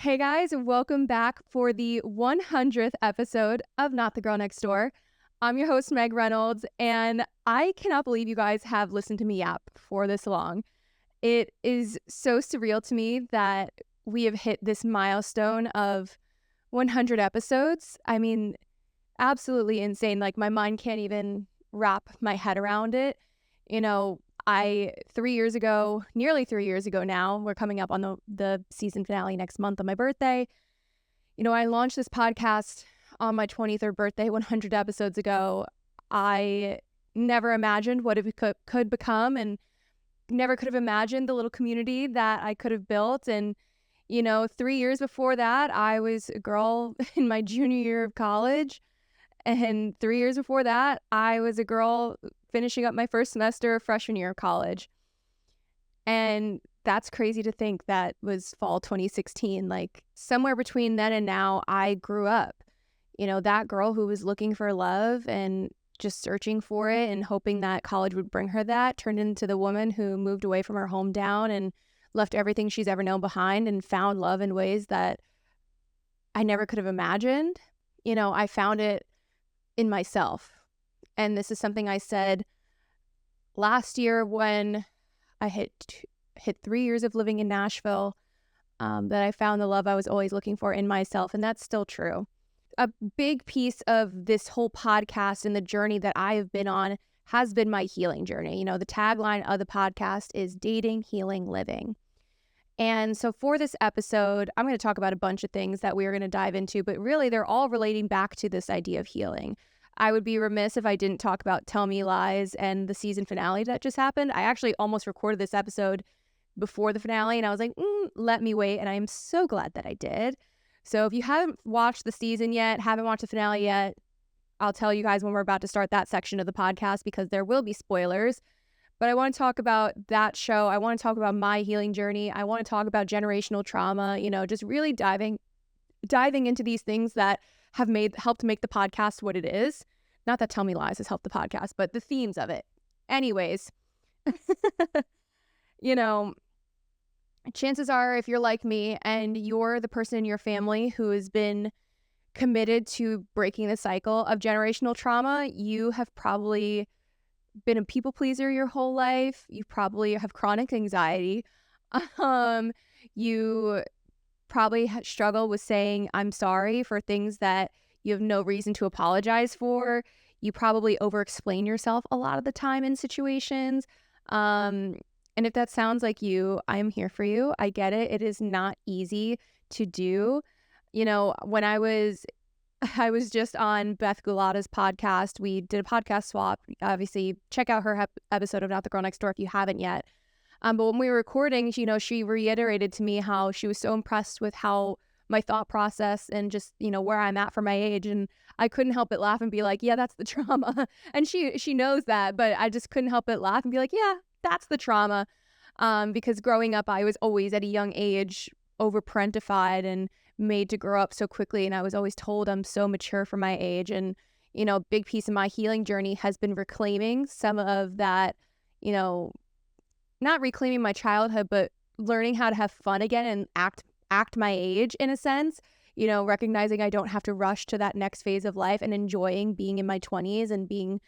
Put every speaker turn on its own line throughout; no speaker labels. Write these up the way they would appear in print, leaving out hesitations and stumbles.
Hey guys, welcome back for the 100th episode of Not the Girl Next Door. I'm your host, Meg Reynolds, and I cannot believe you guys have listened to me yap for this long. It is so surreal to me that we have hit this milestone of 100 episodes. I mean, absolutely insane. Like, my mind can't even wrap my head around it. You know, I 3 years ago, nearly 3 years ago now, we're coming up on the season finale next month on my birthday. I launched this podcast on my 23rd birthday 100 episodes ago. I never imagined what it could become, and never could have imagined the little community that I could have built. And 3 years before that, I was a girl in my junior year of college. And 3 years before that, I was a girl finishing up my first semester of freshman year of college. And that's crazy to think that was fall 2016. Like, somewhere between then and now, I grew up. That girl who was looking for love and just searching for it and hoping that college would bring her that turned into the woman who moved away from her hometown and left everything she's ever known behind and found love in ways that I never could have imagined. I found it in myself. And this is something I said last year when I hit 3 years of living in Nashville, that I found the love I was always looking for in myself. And that's still true. A big piece of this whole podcast and the journey that I have been on has been my healing journey. The tagline of the podcast is dating, healing, living. And so for this episode, I'm going to talk about a bunch of things that we're going to dive into, but really they're all relating back to this idea of healing. I would be remiss if I didn't talk about Tell Me Lies and the season finale that just happened. I actually almost recorded this episode before the finale, and I was like, let me wait. And I am so glad that I did. So if you haven't watched the season yet, haven't watched the finale yet, I'll tell you guys when we're about to start that section of the podcast because there will be spoilers. But I want to talk about that show. I want to talk about my healing journey. I want to talk about generational trauma, just really diving into these things that have helped make the podcast what it is. Not that Tell Me Lies has helped the podcast, but the themes of it. Anyways, chances are if you're like me and you're the person in your family who has been committed to breaking the cycle of generational trauma, you have probably been a people pleaser your whole life. You probably have chronic anxiety. You probably struggle with saying I'm sorry for things that you have no reason to apologize for. You probably over-explain yourself a lot of the time in situations. And if that sounds like you, I am here for you. I get it. It is not easy to do. When I was just on Beth Gulata's podcast. We did a podcast swap. Obviously, check out her episode of Not the Girl Next Door if you haven't yet. But when we were recording, she reiterated to me how she was so impressed with how my thought process and just, where I'm at for my age. And I couldn't help but laugh and be like, yeah, that's the trauma. And she knows that, but I just couldn't help but laugh and be like, yeah, that's the trauma. Because growing up, I was always at a young age over-parentified and made to grow up so quickly, and I was always told I'm so mature for my age. And a big piece of my healing journey has been reclaiming some of that, not reclaiming my childhood, but learning how to have fun again and act my age in a sense, recognizing I don't have to rush to that next phase of life and enjoying being in my 20s and being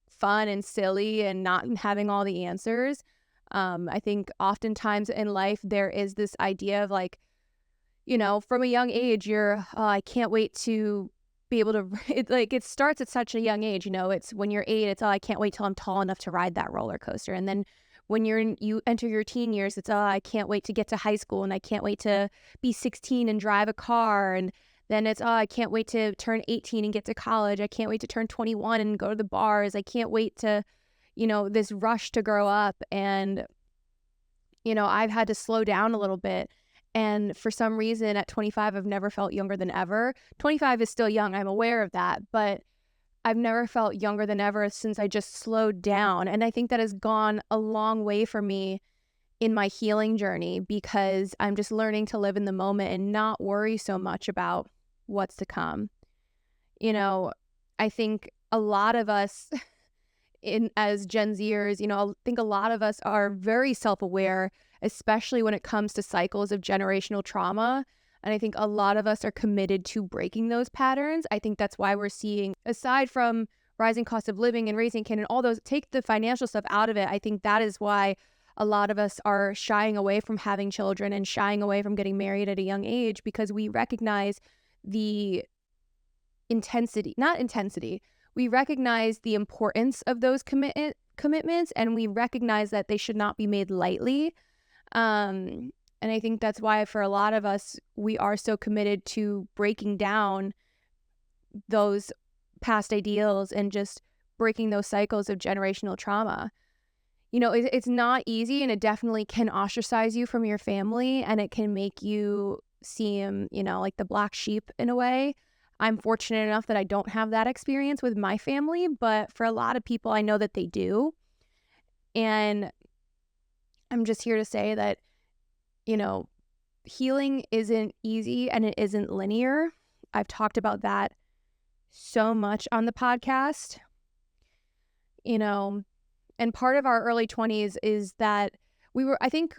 fun and silly and not having all the answers. I think oftentimes in life there is this idea of like, from a young age, I can't wait to be able to, it starts at such a young age, it's when you're 8, it's, I can't wait till I'm tall enough to ride that roller coaster. And then when you enter your teen years, it's, I can't wait to get to high school and I can't wait to be 16 and drive a car. And then it's, I can't wait to turn 18 and get to college. I can't wait to turn 21 and go to the bars. I can't wait to, this rush to grow up. And, I've had to slow down a little bit. And for some reason at 25, I've never felt younger than ever. 25 is still young. I'm aware of that. But I've never felt younger than ever since I just slowed down. And I think that has gone a long way for me in my healing journey because I'm just learning to live in the moment and not worry so much about what's to come. I think a lot of us as Gen Zers, I think a lot of us are very self-aware, especially when it comes to cycles of generational trauma. And I think a lot of us are committed to breaking those patterns. I think that's why we're seeing, aside from rising cost of living and raising kin and all those, take the financial stuff out of it. I think that is why a lot of us are shying away from having children and shying away from getting married at a young age, because we recognize the we recognize the importance of those commitments, and we recognize that they should not be made lightly. And I think that's why for a lot of us, we are so committed to breaking down those past ideals and just breaking those cycles of generational trauma. It's not easy, and it definitely can ostracize you from your family, and it can make you seem, like the black sheep in a way. I'm fortunate enough that I don't have that experience with my family, but for a lot of people, I know that they do. And I'm just here to say that, healing isn't easy and it isn't linear. I've talked about that so much on the podcast, and part of our early 20s is that I think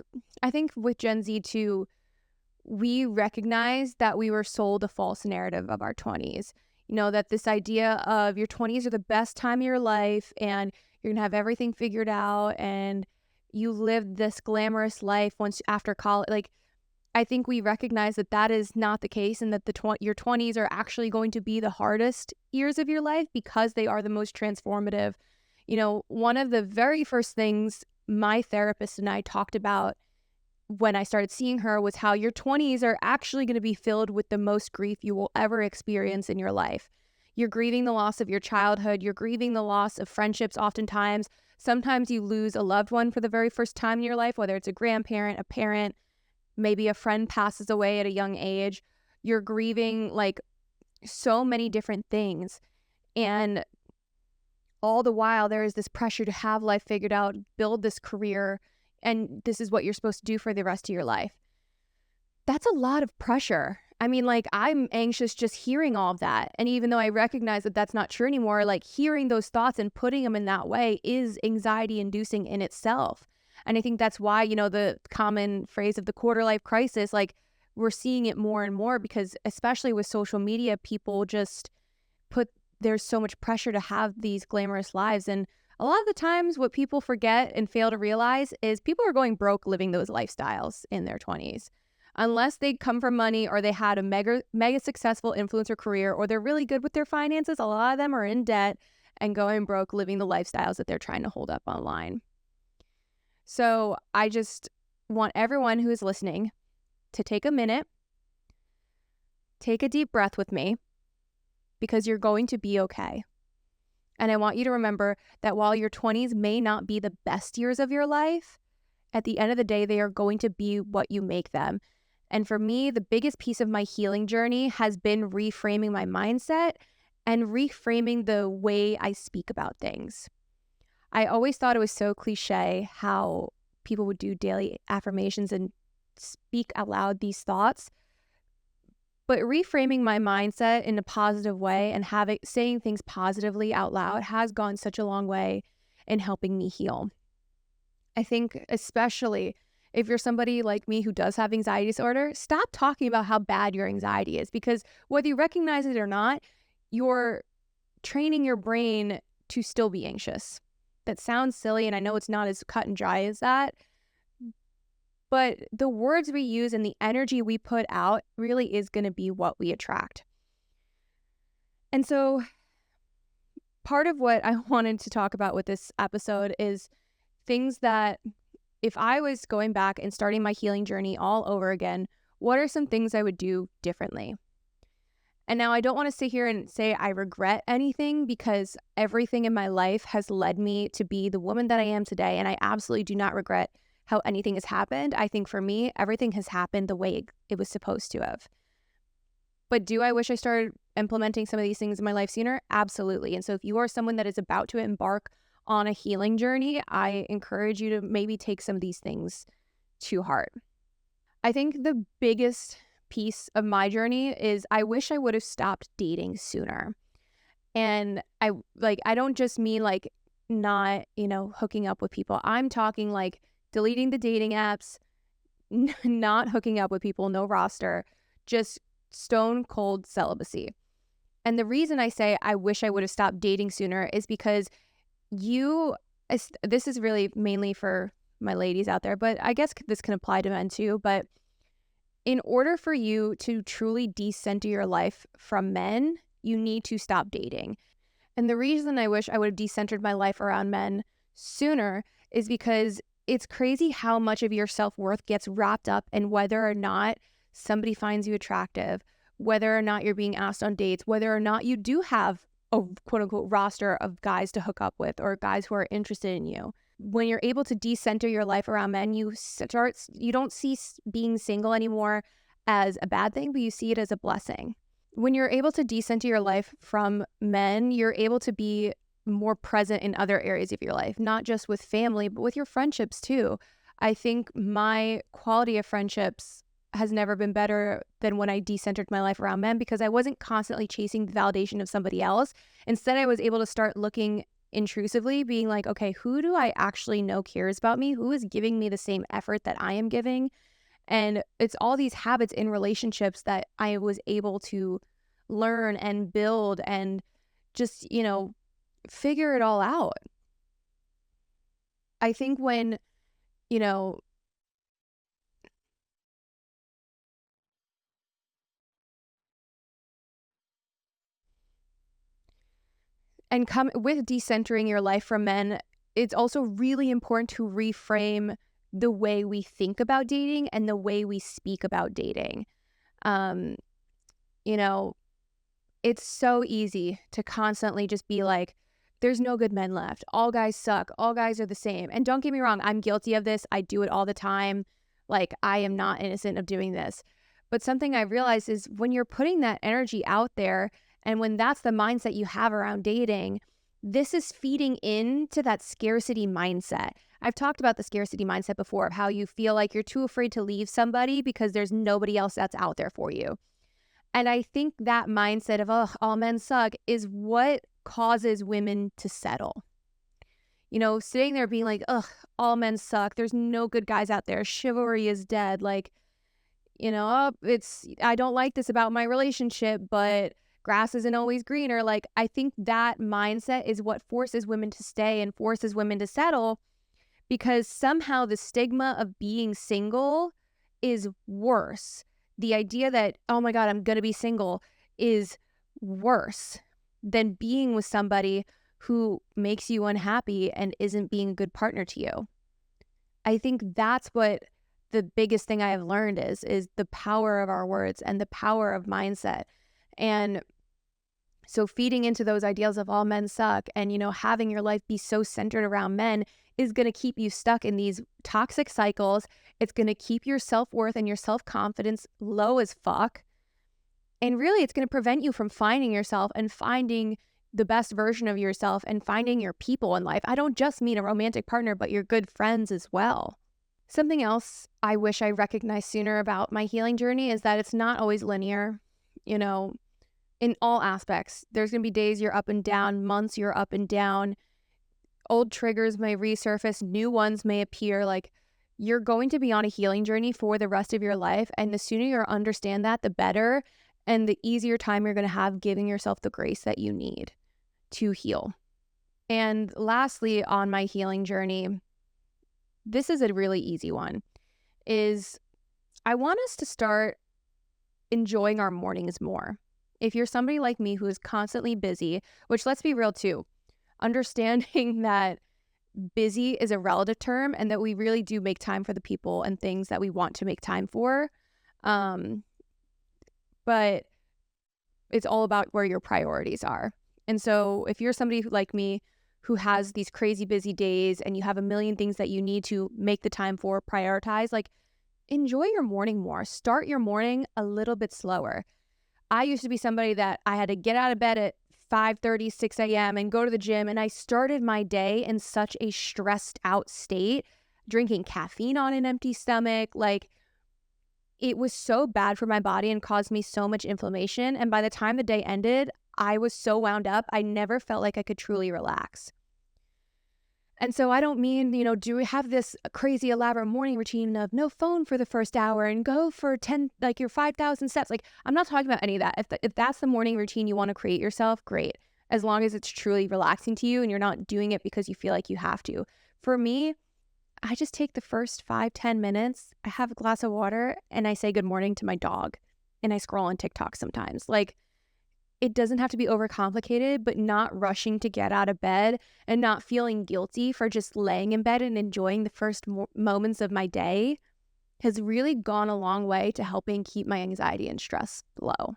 with Gen Z too, we recognize that we were sold a false narrative of our 20s. That this idea of your 20s are the best time of your life and you're going to have everything figured out and you lived this glamorous life once after college. Like, I think we recognize that that is not the case, and that your 20s are actually going to be the hardest years of your life because they are the most transformative. One of the very first things my therapist and I talked about when I started seeing her was how your 20s are actually going to be filled with the most grief you will ever experience in your life. You're grieving the loss of your childhood. You're grieving the loss of friendships oftentimes. Sometimes you lose a loved one for the very first time in your life, whether it's a grandparent, a parent, maybe a friend passes away at a young age. You're grieving like so many different things. And all the while, there is this pressure to have life figured out, build this career, and this is what you're supposed to do for the rest of your life. That's a lot of pressure. I mean, like, I'm anxious just hearing all of that. And even though I recognize that that's not true anymore, like, hearing those thoughts and putting them in that way is anxiety inducing in itself. And I think that's why, the common phrase of the quarter life crisis, like, we're seeing it more and more because especially with social media, people just there's so much pressure to have these glamorous lives. And a lot of the times what people forget and fail to realize is people are going broke living those lifestyles in their 20s. Unless they come from money or they had a mega successful influencer career or they're really good with their finances, a lot of them are in debt and going broke living the lifestyles that they're trying to hold up online. So I just want everyone who is listening to take a minute, take a deep breath with me, because you're going to be okay. And I want you to remember that while your 20s may not be the best years of your life, at the end of the day, they are going to be what you make them. And for me, the biggest piece of my healing journey has been reframing my mindset and reframing the way I speak about things. I always thought it was so cliche how people would do daily affirmations and speak out loud these thoughts. But reframing my mindset in a positive way and saying things positively out loud has gone such a long way in helping me heal. I think especially if you're somebody like me who does have anxiety disorder, stop talking about how bad your anxiety is, because whether you recognize it or not, you're training your brain to still be anxious. That sounds silly, and I know it's not as cut and dry as that, but the words we use and the energy we put out really is going to be what we attract. And so part of what I wanted to talk about with this episode is things that if I was going back and starting my healing journey all over again, what are some things I would do differently? And now I don't want to sit here and say I regret anything, because everything in my life has led me to be the woman that I am today. And I absolutely do not regret how anything has happened. I think for me, everything has happened the way it was supposed to have. But do I wish I started implementing some of these things in my life sooner? Absolutely. And so if you are someone that is about to embark on a healing journey, I encourage you to maybe take some of these things to heart. I think the biggest piece of my journey is I wish I would have stopped dating sooner. And I don't just mean like not, hooking up with people. I'm talking like deleting the dating apps, not hooking up with people, no roster, just stone cold celibacy. And the reason I say I wish I would have stopped dating sooner is because this is really mainly for my ladies out there, but I guess this can apply to men too. But in order for you to truly decenter your life from men, you need to stop dating. And the reason I wish I would have decentered my life around men sooner is because it's crazy how much of your self-worth gets wrapped up in whether or not somebody finds you attractive, whether or not you're being asked on dates, whether or not you do have a quote-unquote roster of guys to hook up with or guys who are interested in you. When you're able to decenter your life around men, you don't see being single anymore as a bad thing, but you see it as a blessing. When you're able to decenter your life from men, you're able to be more present in other areas of your life, not just with family, but with your friendships too. I think my quality of friendships has never been better than when I decentered my life around men, because I wasn't constantly chasing the validation of somebody else. Instead, I was able to start looking intrusively, being like, okay, who do I actually know cares about me? Who is giving me the same effort that I am giving? And it's all these habits in relationships that I was able to learn and build and just, figure it all out. I think when, and come with decentering your life from men, it's also really important to reframe the way we think about dating and the way we speak about dating. Um, you know, it's so easy to constantly just be like, there's no good men left. All guys suck. All guys are the same. And don't get me wrong, I'm guilty of this. I do it all the time. Like, I am not innocent of doing this. But something I realized is when you're putting that energy out there, and when that's the mindset you have around dating, this is feeding into that scarcity mindset. I've talked about the scarcity mindset before, of how you feel like you're too afraid to leave somebody because there's nobody else that's out there for you. And I think that mindset of, oh, all men suck is what causes women to settle. Sitting there being like, ugh, all men suck. There's no good guys out there. Chivalry is dead. Like, I don't like this about my relationship, but grass isn't always greener. Like, I think that mindset is what forces women to stay and forces women to settle, because somehow the stigma of being single is worse. The idea that, oh my God, I'm going to be single is worse than being with somebody who makes you unhappy and isn't being a good partner to you. I think that's what the biggest thing I have learned is the power of our words and the power of mindset. And so feeding into those ideals of all men suck and, having your life be so centered around men is going to keep you stuck in these toxic cycles. It's going to keep your self-worth and your self-confidence low as fuck. And really, it's going to prevent you from finding yourself and finding the best version of yourself and finding your people in life. I don't just mean a romantic partner, but your good friends as well. Something else I wish I recognized sooner about my healing journey is that it's not always linear. In all aspects, there's going to be days you're up and down, months you're up and down. Old triggers may resurface, new ones may appear. Like, you're going to be on a healing journey for the rest of your life. And the sooner you understand that, the better. And the easier time you're going to have giving yourself the grace that you need to heal. And lastly, on my healing journey, this is a really easy one, is I want us to start enjoying our mornings more. If you're somebody like me who is constantly busy, which, let's be real too, understanding that busy is a relative term and that we really do make time for the people and things that we want to make time for. But it's all about where your priorities are. And so if you're somebody like me who has these crazy busy days and you have a million things that you need to make the time for, prioritize, like, enjoy your morning more. Start your morning a little bit slower. I used to be somebody that I had to get out of bed at 5:30, 6 a.m. and go to the gym. And I started my day in such a stressed out state, drinking caffeine on an empty stomach. Like, it was so bad for my body and caused me so much inflammation. And by the time the day ended, I was so wound up, I never felt like I could truly relax. And so I don't mean, do we have this crazy elaborate morning routine of no phone for the first hour and go for 10, like your 5,000 steps. Like, I'm not talking about any of that. If that's the morning routine you want to create yourself, great. As long as it's truly relaxing to you and you're not doing it because you feel like you have to. For me, I just take the first 5-10 minutes, I have a glass of water and I say good morning to my dog and I scroll on TikTok sometimes. Like, it doesn't have to be overcomplicated, but not rushing to get out of bed and not feeling guilty for just laying in bed and enjoying the first moments of my day has really gone a long way to helping keep my anxiety and stress low.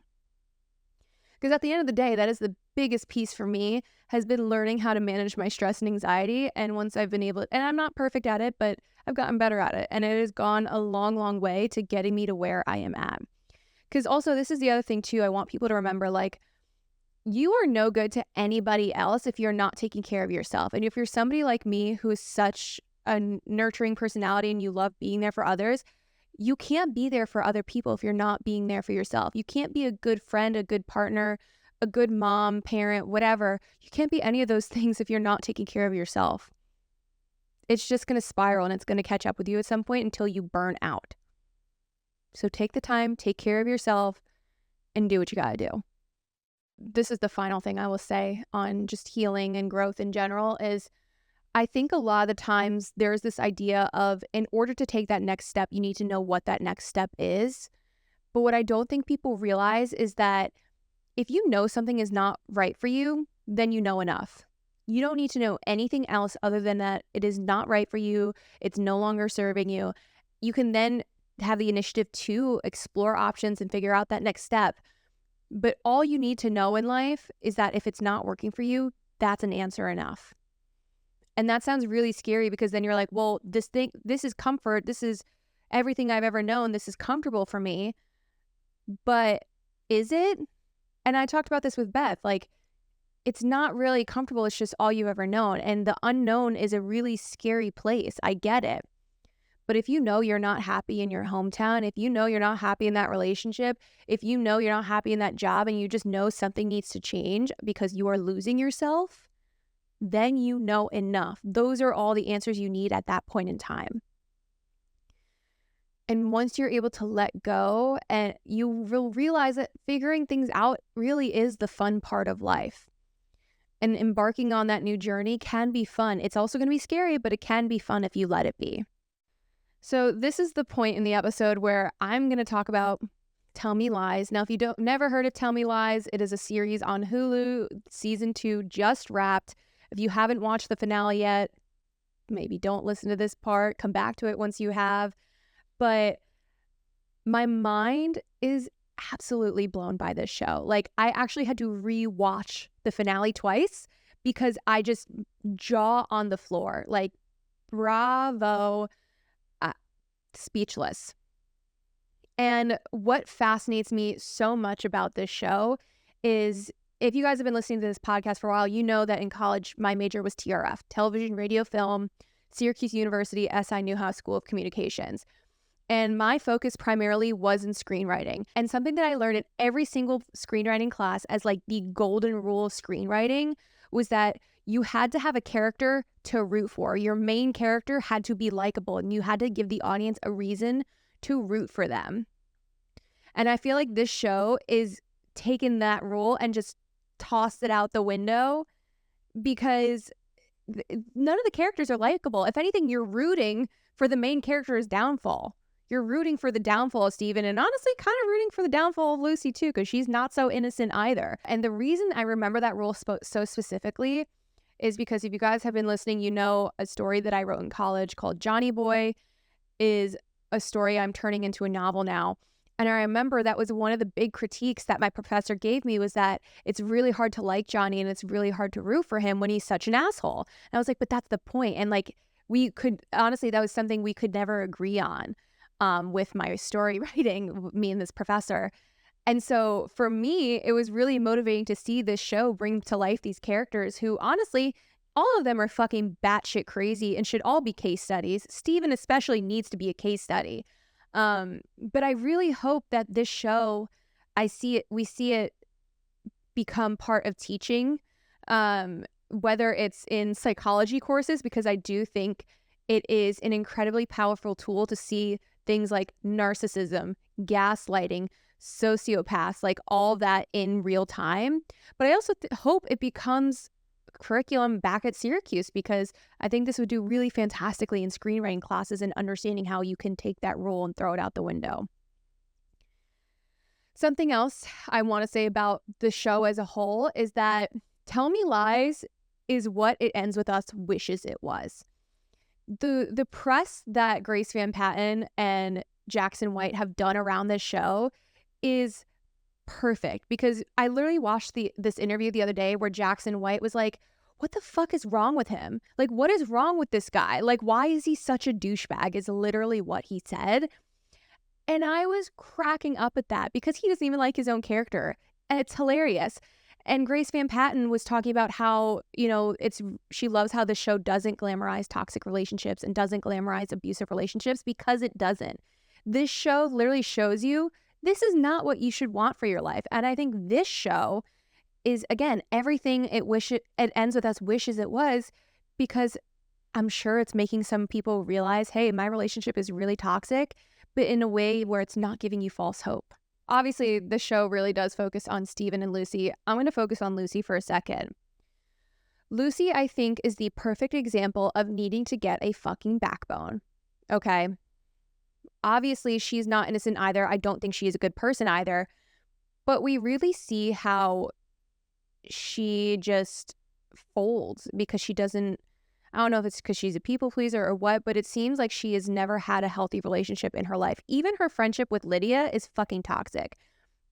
Because at the end of the day, that is the biggest piece for me, has been learning how to manage my stress and anxiety. And once I've been able, and I'm not perfect at it, but I've gotten better at it. And it has gone a long, long way to getting me to where I am at. Because also, this is the other thing too, I want people to remember, like, you are no good to anybody else if you're not taking care of yourself. And if you're somebody like me who is such a nurturing personality and you love being there for others, you can't be there for other people if you're not being there for yourself. You can't be a good friend, a good partner, a good mom, parent, whatever. You can't be any of those things if you're not taking care of yourself. It's just going to spiral and it's going to catch up with you at some point until you burn out. So take the time, take care of yourself, and do what you got to do. This is the final thing I will say on just healing and growth in general is I think a lot of the times there's this idea of in order to take that next step, you need to know what that next step is. But what I don't think people realize is that if you know something is not right for you, then you know enough. You don't need to know anything else other than that it is not right for you. It's no longer serving you. You can then have the initiative to explore options and figure out that next step. But all you need to know in life is that if it's not working for you, that's an answer enough. And that sounds really scary because then you're like, well, this is comfort. This is everything I've ever known. This is comfortable for me. But is it? And I talked about this with Beth. Like, it's not really comfortable. It's just all you've ever known. And the unknown is a really scary place. I get it. But if you know you're not happy in your hometown, if you know you're not happy in that relationship, if you know you're not happy in that job and you just know something needs to change because you are losing yourself, then you know enough. Those are all the answers you need at that point in time. And once you're able to let go, and you will realize that figuring things out really is the fun part of life. And embarking on that new journey can be fun. It's also going to be scary, but it can be fun if you let it be. So this is the point in the episode where I'm going to talk about Tell Me Lies. Now, if you never heard of Tell Me Lies, it is a series on Hulu. Season 2 just wrapped. If you haven't watched the finale yet, maybe don't listen to this part. Come back to it once you have. But my mind is absolutely blown by this show. Like, I actually had to rewatch the finale twice because I just jaw on the floor. Like, bravo. Speechless. And what fascinates me so much about this show is, if you guys have been listening to this podcast for a while, you know that in college, my major was TRF, television, radio, film, Syracuse University, SI Newhouse School of Communications. And my focus primarily was in screenwriting. And something that I learned in every single screenwriting class as like the golden rule of screenwriting was that you had to have a character to root for. Your main character had to be likable and you had to give the audience a reason to root for them. And I feel like this show is taking that rule and just tossed it out the window because none of the characters are likable. If anything, you're rooting for the main character's downfall. You're rooting for the downfall of Steven and honestly kind of rooting for the downfall of Lucy too, because she's not so innocent either. And the reason I remember that rule so specifically is because if you guys have been listening, you know a story that I wrote in college called Johnny Boy is a story I'm turning into a novel now. And I remember that was one of the big critiques that my professor gave me was that it's really hard to like Johnny and it's really hard to root for him when he's such an asshole. And I was like, but that's the point. And like, we could, honestly, that was something we could never agree on with my story writing, me and this professor. And so for me, it was really motivating to see this show bring to life these characters who, honestly, all of them are fucking batshit crazy and should all be case studies. Steven especially needs to be a case study. But I really hope that this show, we see it become part of teaching. whether it's in psychology courses, because I do think it is an incredibly powerful tool to see things like narcissism, gaslighting, sociopaths, like all that in real time. But I also hope it becomes curriculum back at Syracuse, because I think this would do really fantastically in screenwriting classes and understanding how you can take that role and throw it out the window. Something else I want to say about the show as a whole is that Tell Me Lies is what It Ends With Us wishes it was. The press that Grace Van Patten and Jackson White have done around this show is perfect, because I literally watched this interview the other day where Jackson White was like, what the fuck is wrong with him? Like, what is wrong with this guy? Like, why is he such a douchebag is literally what he said. And I was cracking up at that because he doesn't even like his own character. And it's hilarious. And Grace Van Patten was talking about how, she loves how the show doesn't glamorize toxic relationships and doesn't glamorize abusive relationships, because it doesn't. This show literally shows you this is not what you should want for your life. And I think this show is, again, everything it Ends With Us wishes it was, because I'm sure it's making some people realize, hey, my relationship is really toxic, but in a way where it's not giving you false hope. Obviously, the show really does focus on Steven and Lucy. I'm going to focus on Lucy for a second. Lucy, I think, is the perfect example of needing to get a fucking backbone. Okay? Obviously, she's not innocent either. I don't think she is a good person either. But we really see how she just folds because she doesn't, I don't know if it's because she's a people pleaser or what, but it seems like she has never had a healthy relationship in her life. Even her friendship with Lydia is fucking toxic.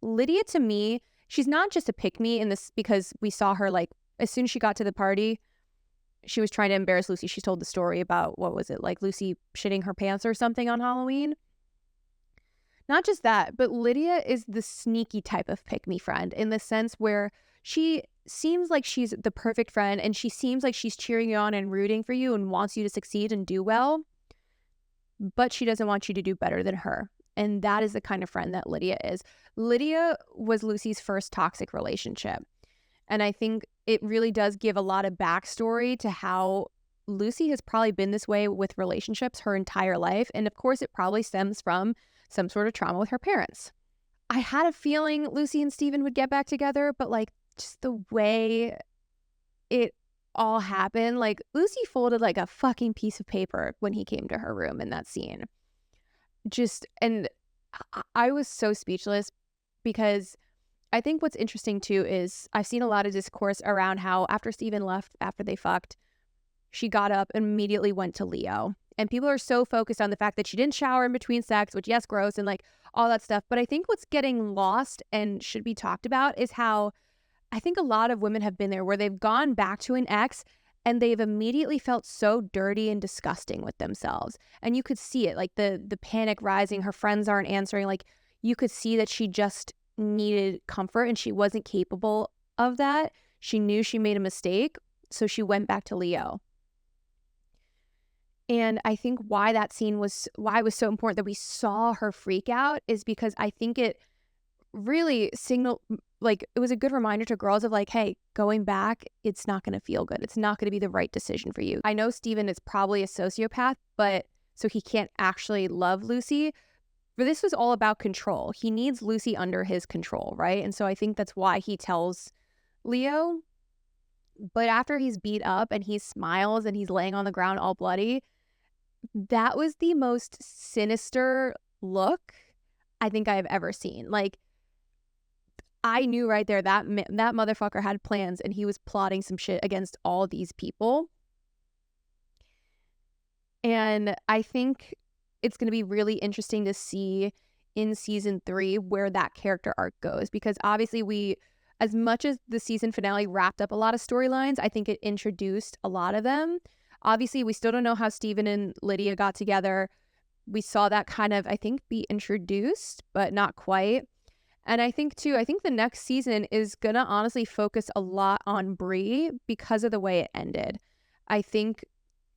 Lydia, to me, she's not just a pick-me in this, because we saw her, like, as soon as she got to the party, she was trying to embarrass Lucy. She told the story about, what was it, like Lucy shitting her pants or something on Halloween. Not just that, but Lydia is the sneaky type of pick-me friend, in the sense where she seems like she's the perfect friend, and she seems like she's cheering you on and rooting for you and wants you to succeed and do well, but she doesn't want you to do better than her. And that is the kind of friend that Lydia is. Lydia was Lucy's first toxic relationship. And I think it really does give a lot of backstory to how Lucy has probably been this way with relationships her entire life. And of course, it probably stems from some sort of trauma with her parents. I had a feeling Lucy and Steven would get back together, but like, just the way it all happened, like Lucy folded like a fucking piece of paper when he came to her room in that scene. And I was so speechless, because I think what's interesting too is I've seen a lot of discourse around how after Steven left, after they fucked, she got up and immediately went to Leo. And people are so focused on the fact that she didn't shower in between sex, which, yes, gross, and like all that stuff. But I think what's getting lost and should be talked about is how I think a lot of women have been there, where they've gone back to an ex and they've immediately felt so dirty and disgusting with themselves. And you could see it, like the panic rising. Her friends aren't answering. Like, you could see that she just needed comfort and she wasn't capable of that. She knew she made a mistake, so she went back to Leo. And I think why it was so important that we saw her freak out is because I think it really signaled, like, it was a good reminder to girls of like, hey, going back, it's not going to feel good. It's not going to be the right decision for you. I know Steven is probably a sociopath, but so he can't actually love Lucy. But this was all about control. He needs Lucy under his control, right? And so I think that's why he tells Leo. But after he's beat up and he smiles and he's laying on the ground all bloody, that was the most sinister look I think I have ever seen. Like, I knew right there that that motherfucker had plans and he was plotting some shit against all these people. And I think it's going to be really interesting to see in season 3 where that character arc goes, because obviously as much as the season finale wrapped up a lot of storylines, I think it introduced a lot of them. Obviously, we still don't know how Steven and Lydia got together. We saw that kind of, I think, be introduced, but not quite. And I think the next season is going to honestly focus a lot on Bree because of the way it ended. I think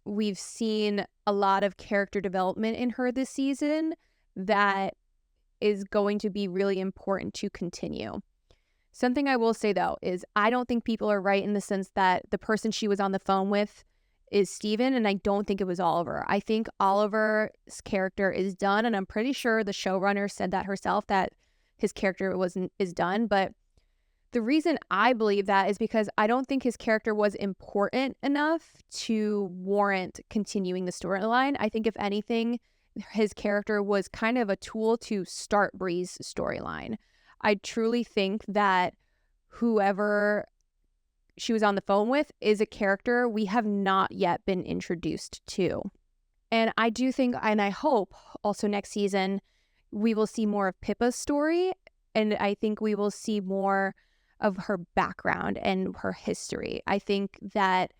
we've seen a lot of character development in her this season that is going to be really important to continue. Something I will say, though, is I don't think people are right in the sense that the person she was on the phone with is Steven, and I don't think it was Oliver. I think Oliver's character is done, and I'm pretty sure the showrunner said that herself, that his character is done. But the reason I believe that is because I don't think his character was important enough to warrant continuing the storyline. I think if anything, his character was kind of a tool to start Bree's storyline. I truly think that whoever she was on the phone with is a character we have not yet been introduced to. And I do think, and I hope also next season, we will see more of Pippa's story. And I think we will see more of her background and her history. I think that,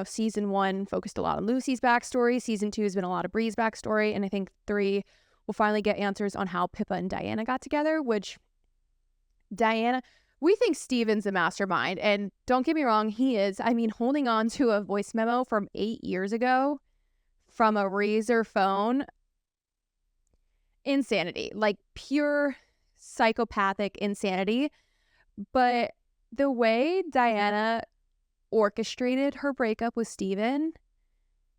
season 1 focused a lot on Lucy's backstory. Season 2 has been a lot of Bree's backstory. And I think 3 will finally get answers on how Pippa and Diana got together, which Diana, we think Steven's a mastermind. And don't get me wrong, he is. I mean, holding on to a voice memo from 8 years ago from a Razor phone, insanity, like pure psychopathic insanity. But the way Diana orchestrated her breakup with Steven,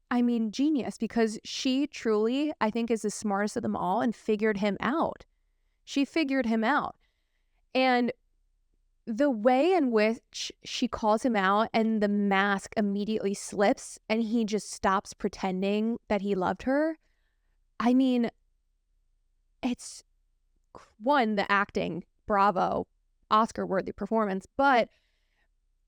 I mean, genius, because she truly, I think, is the smartest of them all and figured him out. She figured him out. And the way in which she calls him out and the mask immediately slips and he just stops pretending that he loved her. I mean, it's one, the acting, bravo, Oscar-worthy performance, but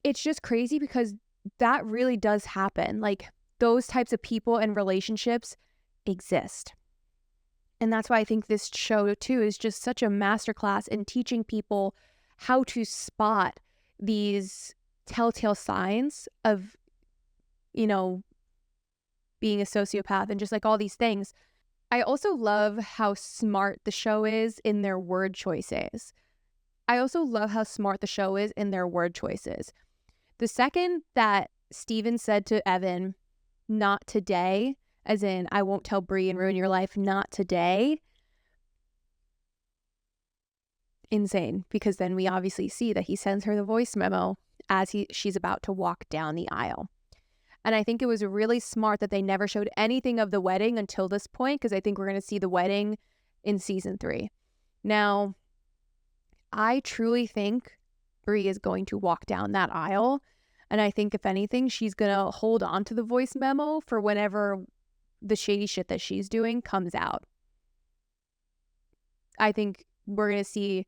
it's just crazy because that really does happen. Like, those types of people and relationships exist. And that's why I think this show, too, is just such a masterclass in teaching people how to spot these telltale signs of, being a sociopath and just like all these things. I also love how smart the show is in their word choices. The second that Steven said to Evan, "Not today," as in, I won't tell Bree and ruin your life, not today. Insane, because then we obviously see that he sends her the voice memo as she's about to walk down the aisle. And I think it was really smart that they never showed anything of the wedding until this point, because I think we're going to see the wedding in season 3. Now, I truly think Bree is going to walk down that aisle. And I think, if anything, she's going to hold on to the voice memo for whenever the shady shit that she's doing comes out. I think we're going to see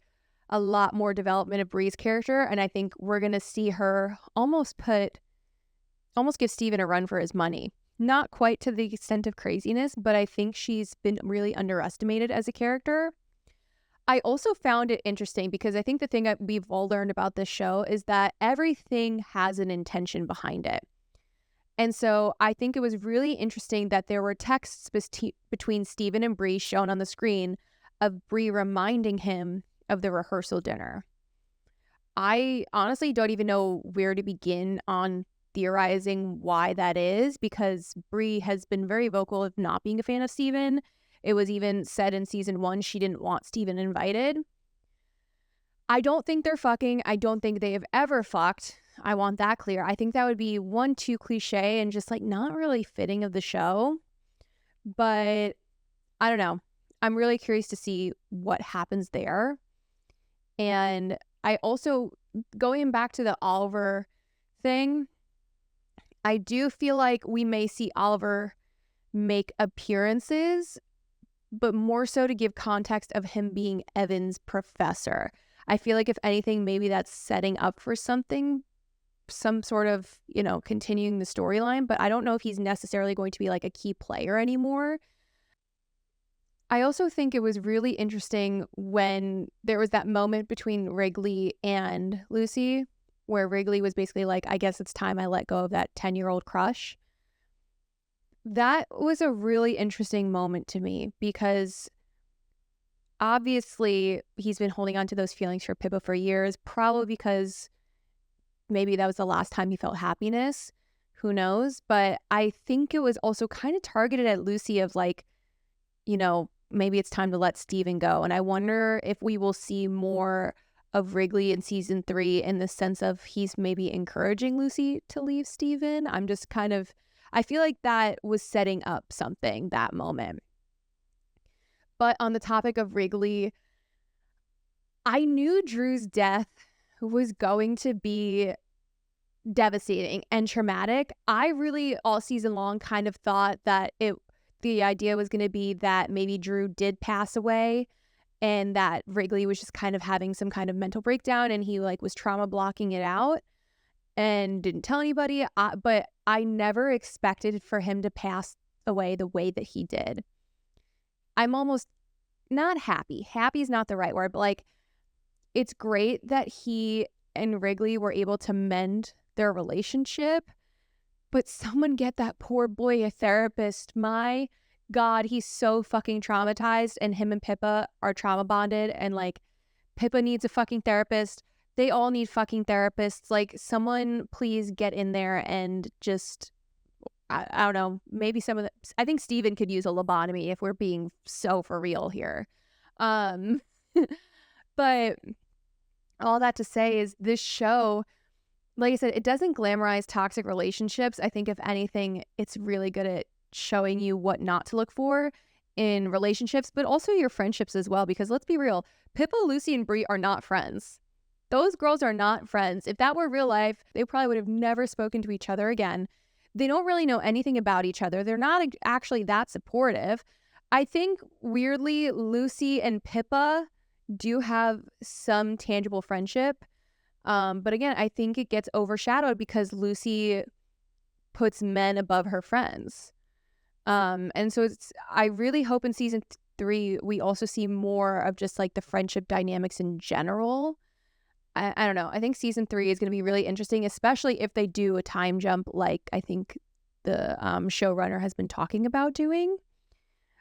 a lot more development of Bree's character. And I think we're going to see her almost give Steven a run for his money. Not quite to the extent of craziness, but I think she's been really underestimated as a character. I also found it interesting because I think the thing that we've all learned about this show is that everything has an intention behind it. And so I think it was really interesting that there were texts between Steven and Bree shown on the screen of Bree reminding him of the rehearsal dinner. I honestly don't even know where to begin on theorizing why that is, because Bree has been very vocal of not being a fan of Steven. It was even said in season 1 she didn't want Steven invited. I don't think they're fucking. I don't think they have ever fucked. I want that clear. I think that would be too cliche and just like not really fitting of the show. But I don't know. I'm really curious to see what happens there. And I also, going back to the Oliver thing, I do feel like we may see Oliver make appearances, but more so to give context of him being Evan's professor. I feel like, if anything, maybe that's setting up for something, some sort of, continuing the storyline, but I don't know if he's necessarily going to be like a key player anymore. I also think it was really interesting when there was that moment between Wrigley and Lucy where Wrigley was basically like, I guess it's time I let go of that 10-year-old crush. That was a really interesting moment to me because obviously he's been holding on to those feelings for Pippa for years, probably because maybe that was the last time he felt happiness. Who knows? But I think it was also kind of targeted at Lucy of like, maybe it's time to let Steven go. And I wonder if we will see more of Wrigley in season 3 in the sense of he's maybe encouraging Lucy to leave Steven. I feel like that was setting up something, that moment. But on the topic of Wrigley, I knew Drew's death was going to be devastating and traumatic. I really, all season long, kind of thought that the idea was going to be that maybe Drew did pass away and that Wrigley was just kind of having some kind of mental breakdown and he like was trauma blocking it out and didn't tell anybody. But I never expected for him to pass away the way that he did. I'm almost not happy. Happy is not the right word, but like, it's great that he and Wrigley were able to mend their relationship, but someone get that poor boy a therapist. My God, he's so fucking traumatized, and him and Pippa are trauma bonded, and like Pippa needs a fucking therapist. They all need fucking therapists. Like, someone please get in there and just, I don't know, maybe I think Steven could use a lobotomy if we're being so for real here. But all that to say is this show, like I said, it doesn't glamorize toxic relationships. I think if anything, it's really good at showing you what not to look for in relationships, but also your friendships as well. Because let's be real, Pippa, Lucy, and Bree are not friends. Those girls are not friends. If that were real life, they probably would have never spoken to each other again. They don't really know anything about each other. They're not actually that supportive. I think, weirdly, Lucy and Pippa do have some tangible friendship. But again, I think it gets overshadowed because Lucy puts men above her friends. And so I really hope in season 3, we also see more of just like the friendship dynamics in general. I don't know. I think season 3 is going to be really interesting, especially if they do a time jump like I think the showrunner has been talking about doing.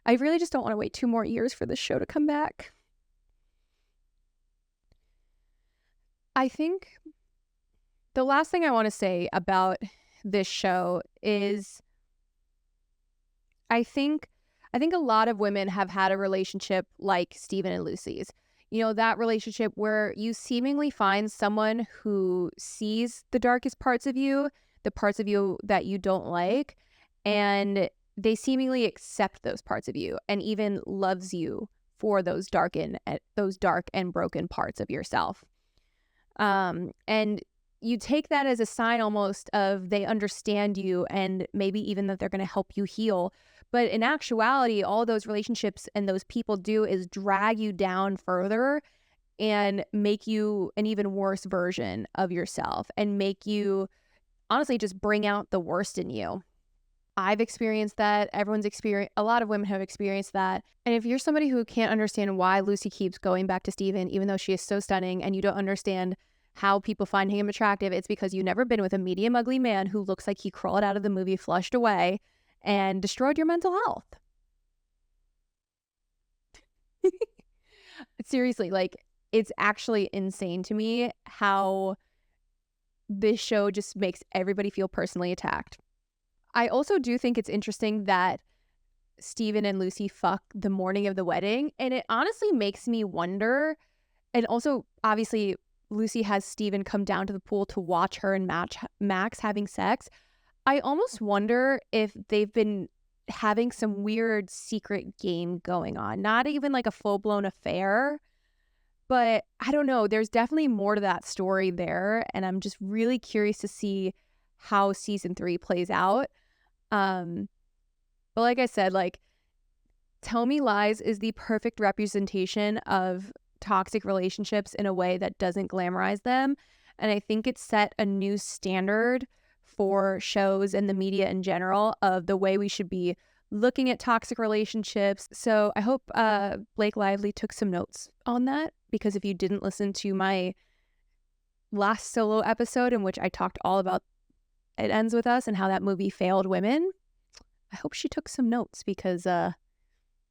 I really just don't want to wait 2 more years for this show to come back. I think the last thing I want to say about this show is I think a lot of women have had a relationship like Steven and Lucy's. You know, that relationship where you seemingly find someone who sees the darkest parts of you, the parts of you that you don't like, and they seemingly accept those parts of you and even loves you for those dark and broken parts of yourself. And you take that as a sign almost of they understand you and maybe even that they're going to help you heal. But in actuality, all those relationships and those people do is drag you down further and make you an even worse version of yourself and make you honestly just bring out the worst in you. I've experienced that. A lot of women have experienced that. And if you're somebody who can't understand why Lucy keeps going back to Steven, even though she is so stunning, and you don't understand how people find him attractive, it's because you've never been with a medium ugly man who looks like he crawled out of the movie Flushed Away and destroyed your mental health. Seriously, like, it's actually insane to me how this show just makes everybody feel personally attacked. I also do think it's interesting that Steven and Lucy fuck the morning of the wedding, and it honestly makes me wonder, and also obviously Lucy has Steven come down to the pool to watch her and Max having sex. I almost wonder if they've been having some weird secret game going on. Not even like a full-blown affair, but I don't know. There's definitely more to that story there, and I'm just really curious to see how season 3 plays out. But like I said, like, Tell Me Lies is the perfect representation of toxic relationships in a way that doesn't glamorize them. And I think it set a new standard for shows and the media in general of the way we should be looking at toxic relationships. So I hope Blake Lively took some notes on that, because if you didn't listen to my last solo episode in which I talked all about It Ends With Us and how that movie failed women, I hope she took some notes, because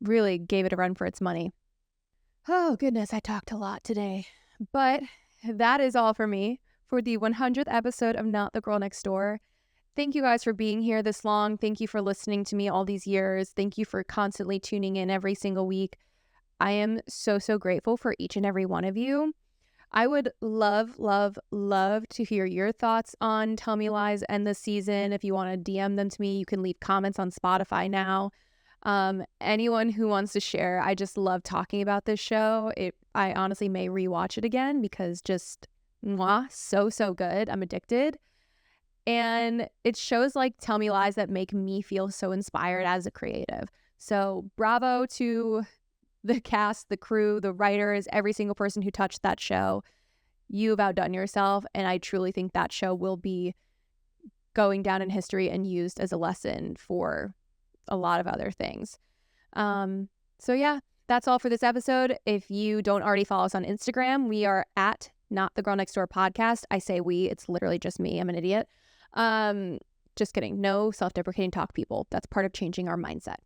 really gave it a run for its money. Oh, goodness, I talked a lot today. But that is all for me for the 100th episode of Not the Girl Next Door. Thank you guys for being here this long. Thank you for listening to me all these years. Thank you for constantly tuning in every single week. I am so, so grateful for each and every one of you. I would love, love, love to hear your thoughts on Tell Me Lies and the season. If you want to DM them to me, you can leave comments on Spotify now. Anyone who wants to share, I just love talking about this show. I honestly may rewatch it again because just so good. I'm addicted. And it shows like Tell Me Lies that make me feel so inspired as a creative. So bravo to the cast, the crew, the writers, every single person who touched that show. You've outdone yourself. And I truly think that show will be going down in history and used as a lesson for a lot of other things. So yeah, that's all for this episode. If you don't already follow us on Instagram, we are at Not the Girl Next Door podcast. I say we, it's literally just me. I'm an idiot. Just kidding. No self-deprecating talk, people. That's part of changing our mindset.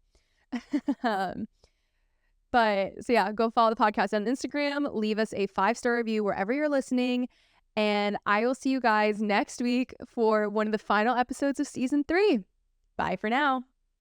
But so yeah, go follow the podcast on Instagram. Leave us a 5-star review wherever you're listening. And I will see you guys next week for one of the final episodes of season 3. Bye for now.